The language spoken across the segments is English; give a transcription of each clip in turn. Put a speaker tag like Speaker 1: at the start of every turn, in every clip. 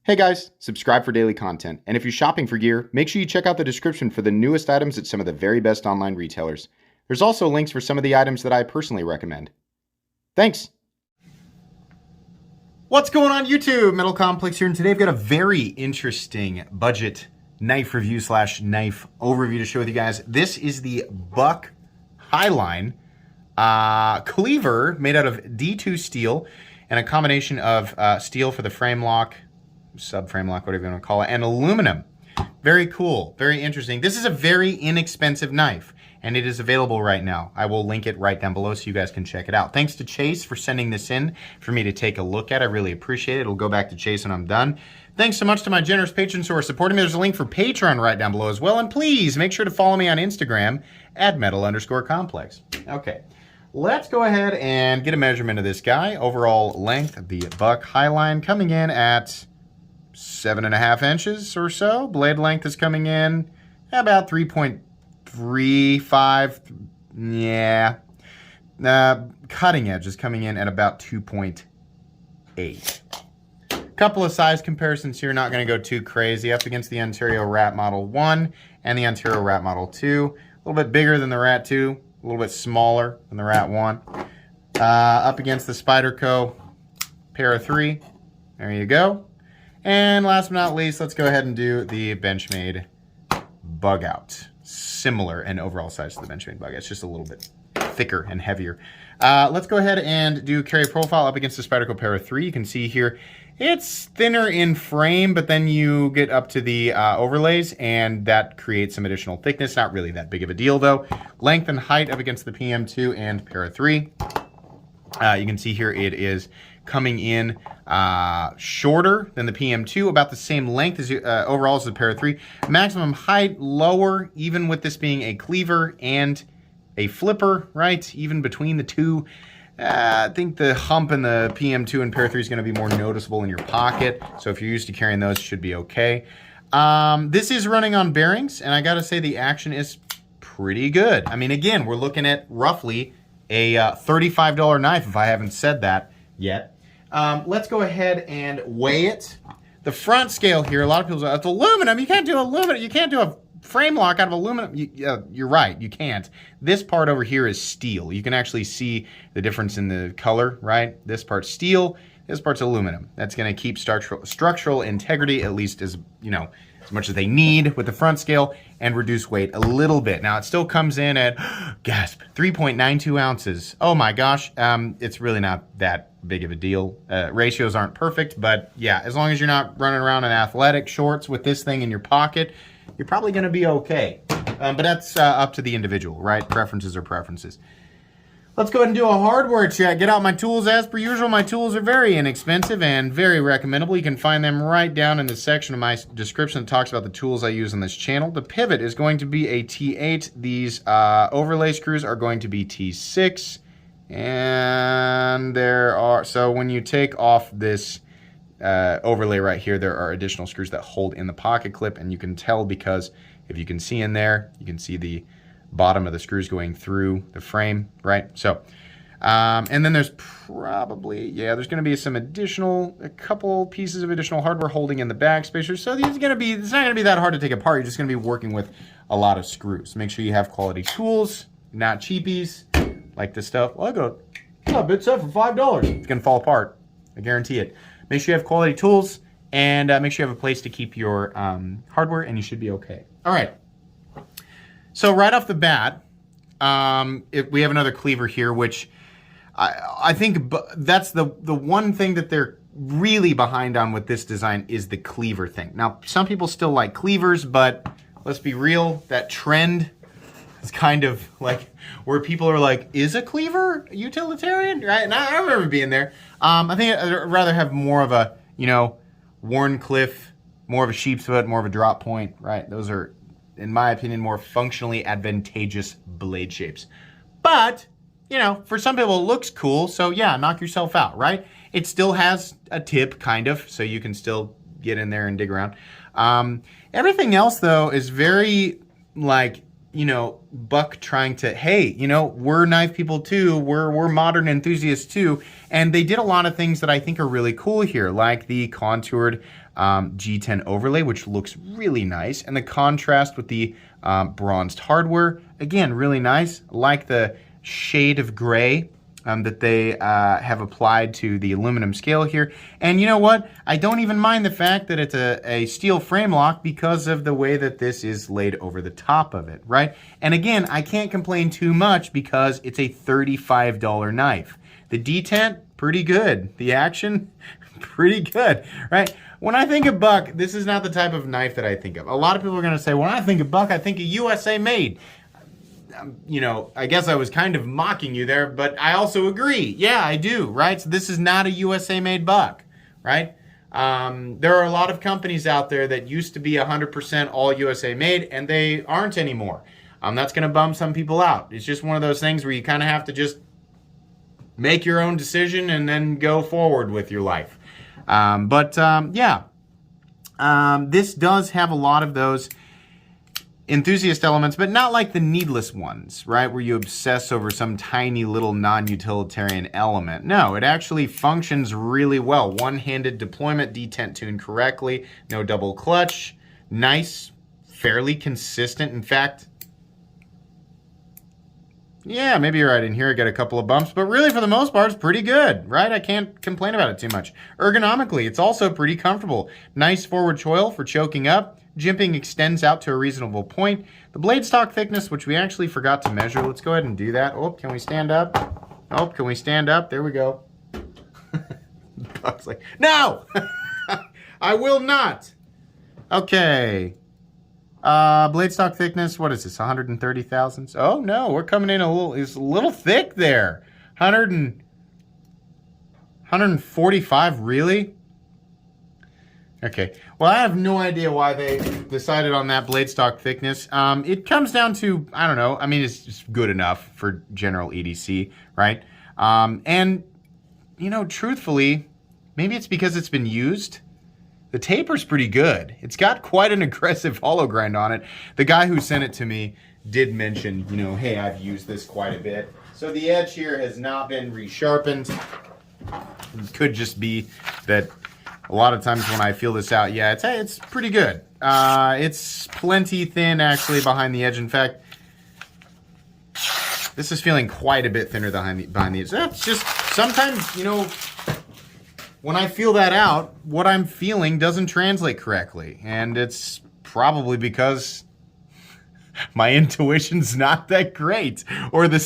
Speaker 1: Hey guys, subscribe for daily content. And if you're shopping for gear, make sure you check out the description for the newest items at some of the very best online retailers. There's also links for some of the items that I personally recommend. Thanks! What's going on YouTube? Metal Complex here, and today I've got a very interesting budget knife review / knife overview to share with you guys. This is the Buck HiLine cleaver made out of D2 steel and a combination of steel for the frame lock, subframe lock, whatever you want to call it, and aluminum. Very cool, very interesting. This is a very inexpensive knife, and it is available right now. I will link it right down below so you guys can check it out. Thanks to Chase for sending this in for me to take a look at. I really appreciate it. It'll go back to Chase when I'm done. Thanks so much to my generous patrons who are supporting me. There's a link for Patreon right down below as well. And please make sure to follow me on Instagram at metal_complex. Okay, let's go ahead and get a measurement of this guy. Overall length of the Buck HiLine coming in at 7.5 inches or so. Blade length is coming in about 3.35. Yeah. Cutting edge is coming in at about 2.8. Couple of size comparisons here, not going to go too crazy. Up against the Ontario Rat Model 1 and the Ontario Rat Model 2. A little bit bigger than the Rat 2, a little bit smaller than the Rat 1. Up against the Spyderco Para 3. There you go. And last but not least, let's go ahead and do the Benchmade Bug Out. Similar in overall size to the Benchmade Bug Out. It's just a little bit thicker and heavier. Let's go ahead and do carry profile up against the Spyderco Para 3. You can see here it's thinner in frame, but then you get up to the overlays, and that creates some additional thickness. Not really that big of a deal, though. Length and height up against the PM2 and Para 3. You can see here it is coming in shorter than the PM2, about the same length as overall as the Para 3. Maximum height lower, even with this being a cleaver and a flipper, right? Even between the two. I think the hump in the PM2 and Para 3 is going to be more noticeable in your pocket. So if you're used to carrying those, it should be okay. This is running on bearings, and I got to say the action is pretty good. I mean, again, we're looking at roughly a $35 knife, if I haven't said that yet. Let's go ahead and weigh it. The front scale here, a lot of people say, it's aluminum. You can't do aluminum. You can't do a frame lock out of aluminum. You're right, you can't. This part over here is steel. You can actually see the difference in the color, right? This part's steel, this part's aluminum. That's going to keep structural integrity, at least as much as they need with the front scale, and reduce weight a little bit. Now it still comes in at, gasp, 3.92 ounces. Oh my gosh, it's really not that big of a deal. Ratios aren't perfect, but yeah, as long as you're not running around in athletic shorts with this thing in your pocket, you're probably going to be okay. But that's up to the individual, right? Preferences are preferences. Let's go ahead and do a hardware check. Get out my tools. As per usual, my tools are very inexpensive and very recommendable. You can find them right down in the section of my description that talks about the tools I use on this channel. The pivot is going to be a T8. These overlay screws are going to be T6. And so when you take off this overlay right here, there are additional screws that hold in the pocket clip, and you can tell because if you can see in there, you can see the bottom of the screws going through the frame, right? So, and then there's probably, there's going to be a couple pieces of additional hardware holding in the back spacers. So it's not going to be that hard to take apart. You're just going to be working with a lot of screws. Make sure you have quality tools, not cheapies like this stuff. Well, I got a bit set for $5. It's going to fall apart. I guarantee it. Make sure you have quality tools, and make sure you have a place to keep your hardware, and you should be okay. All right. So right off the bat, we have another cleaver here, which I think that's the one thing that they're really behind on with this design is the cleaver thing. Now, some people still like cleavers, but let's be real, that trend is kind of like where people are like, is a cleaver utilitarian? Right? And I remember being there. I think I'd rather have more of a, Wharncliffe, more of a sheep's foot, more of a drop point, right? Those are, in my opinion, more functionally advantageous blade shapes. But, for some people it looks cool, so yeah, knock yourself out, right? It still has a tip, kind of, so you can still get in there and dig around. Everything else, though, is very, you know, Buck trying to, hey, you know, we're knife people too, we're modern enthusiasts too, and they did a lot of things that I think are really cool here, like the contoured G10 overlay, which looks really nice, and the contrast with the bronzed hardware, again, really nice. Like the shade of gray that they have applied to the aluminum scale here. And you know what? I don't even mind the fact that it's a steel frame lock because of the way that this is laid over the top of it, right? And again, I can't complain too much because it's a $35 knife. The detent, pretty good. The action, pretty good, right? When I think of Buck, this is not the type of knife that I think of. A lot of people are going to say, when I think of Buck, I think of USA made. You know, I guess I was kind of mocking you there, but I also agree. Yeah, I do, right? So this is not a USA made Buck, right? There are a lot of companies out there that used to be 100% all USA made, and they aren't anymore. That's going to bum some people out. It's just one of those things where you kind of have to just make your own decision and then go forward with your life. Yeah, this does have a lot of those enthusiast elements, but not like the needless ones, right? Where you obsess over some tiny little non-utilitarian element. No, it actually functions really well. One-handed deployment, detent tuned correctly, no double clutch, nice, fairly consistent. In fact, yeah, maybe you're right. In here I got a couple of bumps, but really for the most part it's pretty good, right? I can't complain about it too much. Ergonomically, it's also pretty comfortable. Nice forward choil for choking up. Jimping extends out to a reasonable point. The blade stock thickness, which we actually forgot to measure. Let's go ahead and do that. Oh, can we stand up? Oh, can we stand up? There we go. Buck's like, no! I will not. Okay. Blade stock thickness, what is this, 130 thousandths? Oh no, we're coming in it's a little thick there. 145, really? Okay, well, I have no idea why they decided on that blade stock thickness. It comes down to, I don't know, I mean, it's just good enough for general EDC, right? And, you know, truthfully, maybe it's because it's been used. The taper's pretty good. It's got quite an aggressive hollow grind on it. The guy who sent it to me did mention, you know, hey, I've used this quite a bit. So the edge here has not been resharpened. It could just be that a lot of times when I feel this out, yeah, it's pretty good. It's plenty thin actually behind the edge. In fact, this is feeling quite a bit thinner behind the edge. That's just sometimes, you know, when I feel that out, what I'm feeling doesn't translate correctly. And it's probably because my intuition's not that great. Or the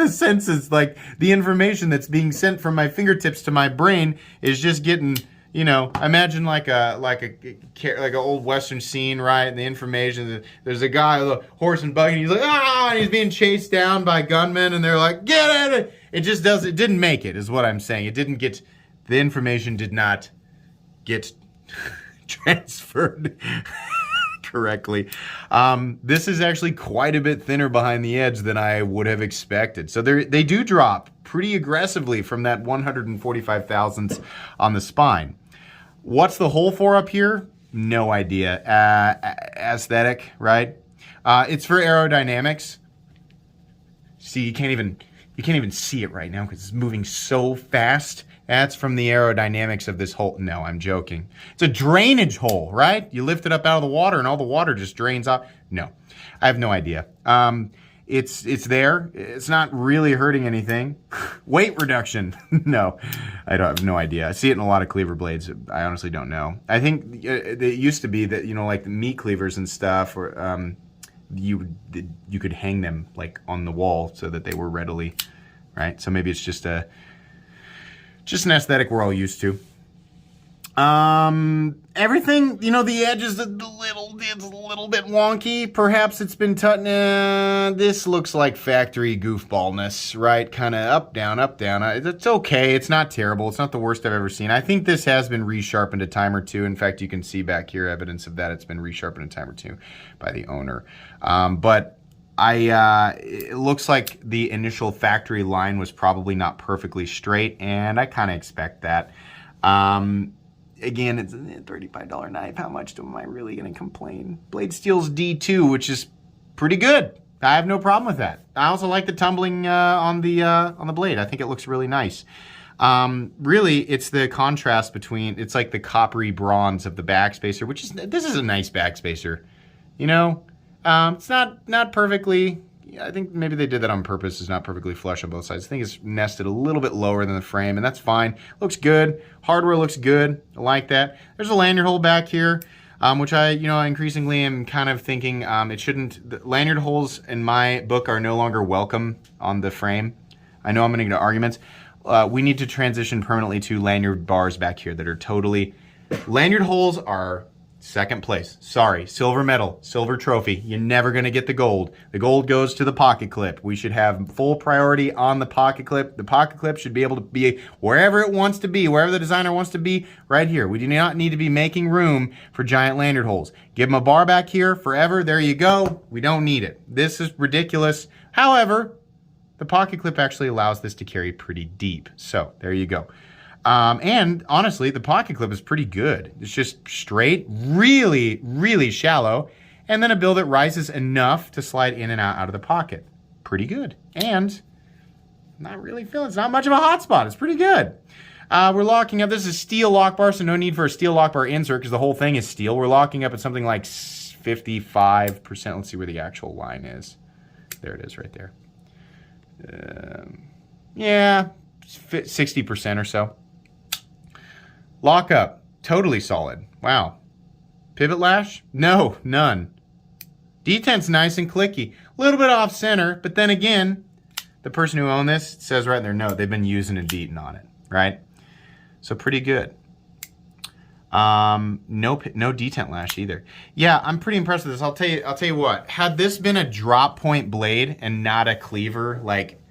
Speaker 1: senses, like the information that's being sent from my fingertips to my brain is just getting, you know, imagine like a old Western scene, right? And the information, there's a guy with a horse and buggy, and he's like, ah, and he's being chased down by gunmen, and they're like, get at it. It just it didn't make it, is what I'm saying. It didn't get, the information did not get transferred correctly. This is actually quite a bit thinner behind the edge than I would have expected. So they do drop pretty aggressively from that 145 thousandths on the spine. What's the hole for up here? No idea. Aesthetic, right? It's for aerodynamics. See, you can't even see it right now because it's moving so fast. That's from the aerodynamics of this hole. No, I'm joking. It's a drainage hole, right? You lift it up out of the water and all the water just drains off. No, I have no idea. It's there. It's not really hurting anything. Weight reduction. No, I have no idea. I see it in a lot of cleaver blades. I honestly don't know. I think it used to be that, you know, like the meat cleavers and stuff, or you could hang them like on the wall so that they were readily, right? So maybe it's just an aesthetic we're all used to. Everything, you know, the edge is it's a little bit wonky. Perhaps it's been this looks like factory goofballness, right? Kind of up, down, up, down. It's okay. It's not terrible. It's not the worst I've ever seen. I think this has been resharpened a time or two. In fact, you can see back here evidence of that. It's been resharpened a time or two by the owner. But it looks like the initial factory line was probably not perfectly straight, and I kind of expect that. Again, it's a $35 knife. How much am I really going to complain? Blade Steel's D2, which is pretty good. I have no problem with that. I also like the tumbling on the blade. I think it looks really nice. Really, it's the contrast between, it's like the coppery bronze of the backspacer, which is, this is a nice backspacer. You know, it's not perfectly, I think maybe they did that on purpose. It's not perfectly flush on both sides. I think it's nested a little bit lower than the frame, and that's fine. Looks good. Hardware looks good. I like that. There's a lanyard hole back here. Which I, increasingly am kind of thinking it shouldn't, the lanyard holes in my book are no longer welcome on the frame. I know I'm going to get into arguments. We need to transition permanently to lanyard bars back here that are totally, lanyard holes are second place. Sorry, silver medal, silver trophy. You're never going to get the gold. The gold goes to the pocket clip. We should have full priority on the pocket clip. The pocket clip should be able to be wherever it wants to be, wherever the designer wants to be, right here. We do not need to be making room for giant lanyard holes. Give them a bar back here forever. There you go. We don't need it. This is ridiculous. However, the pocket clip actually allows this to carry pretty deep. So there you go. And honestly, the pocket clip is pretty good. It's just straight, really, really shallow, and then a bill that rises enough to slide in and out of the pocket. Pretty good. And not really feeling, it's not much of a hot spot. It's pretty good. We're locking up, this is steel lock bar, so no need for a steel lock bar insert because the whole thing is steel. We're locking up at something like 55%. Let's see where the actual line is. There it is right there. Yeah, 60% or so. Lockup, totally solid. Wow. Pivot lash? No, none. Detent's nice and clicky. A little bit off center, but then again, the person who owned this says right in their note, they've been using a detent on it, right? So pretty good. No detent lash either. Yeah, I'm pretty impressed with this. I'll tell you what. Had this been a drop point blade and not a cleaver, like,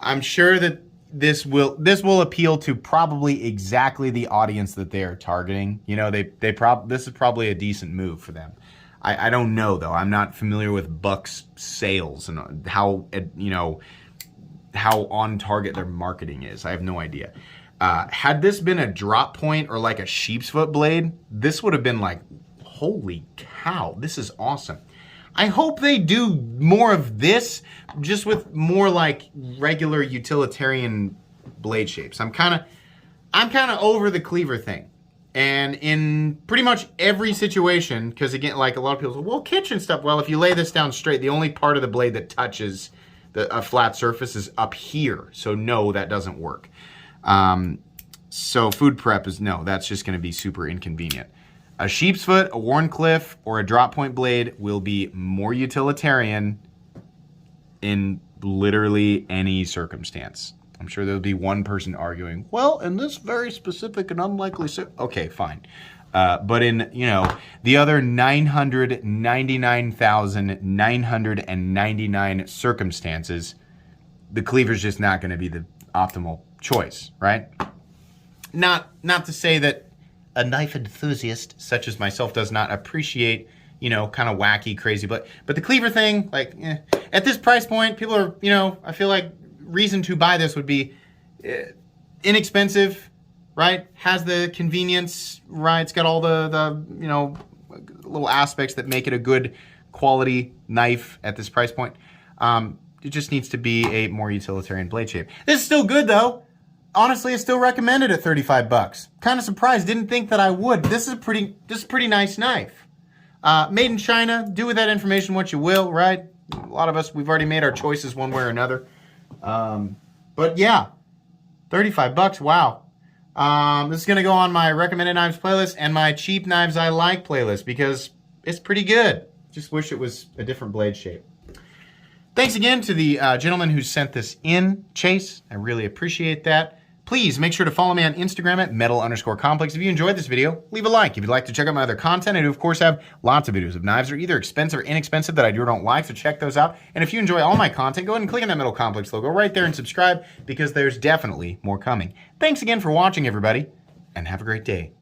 Speaker 1: I'm sure that this will appeal to probably exactly the audience that they are targeting. You know, this is probably a decent move for them. I don't know though. I'm not familiar with Buck's sales and how how on target their marketing is. I have no idea. Had this been a drop point or like a sheep's foot blade, this would have been like, holy cow, this is awesome. I hope they do more of this, just with more like regular utilitarian blade shapes. I'm kind of over the cleaver thing. And in pretty much every situation, because again, like a lot of people say, well, kitchen stuff. Well, if you lay this down straight, the only part of the blade that touches a flat surface is up here. So no, that doesn't work. So food prep is no, that's just going to be super inconvenient. A sheep's foot, a Wharncliffe, or a drop point blade will be more utilitarian in literally any circumstance. I'm sure there'll be one person arguing, well, in this very specific and unlikely, okay, fine. But in, the other 999,999 circumstances, the cleaver's just not going to be the optimal choice, right? Not to say that a knife enthusiast such as myself does not appreciate, kind of wacky, crazy, but the cleaver thing, like, at this price point, people are, I feel like reason to buy this would be inexpensive, right? Has the convenience, right? It's got all the little aspects that make it a good quality knife at this price point. It just needs to be a more utilitarian blade shape. This is still good though. Honestly, it's still recommended at 35 bucks. Kind of surprised, didn't think that I would. This is a pretty nice knife. Made in China, do with that information what you will, right? A lot of us, we've already made our choices one way or another. But yeah, 35 bucks, wow. This is gonna go on my recommended knives playlist and my cheap knives I like playlist because it's pretty good. Just wish it was a different blade shape. Thanks again to the gentleman who sent this in, Chase. I really appreciate that. Please make sure to follow me on Instagram at metal_complex. If you enjoyed this video, leave a like. If you'd like to check out my other content, I do, of course, have lots of videos of knives that are either expensive or inexpensive that I do or don't like, so check those out. And if you enjoy all my content, go ahead and click on that Metal Complex logo right there and subscribe because there's definitely more coming. Thanks again for watching, everybody, and have a great day.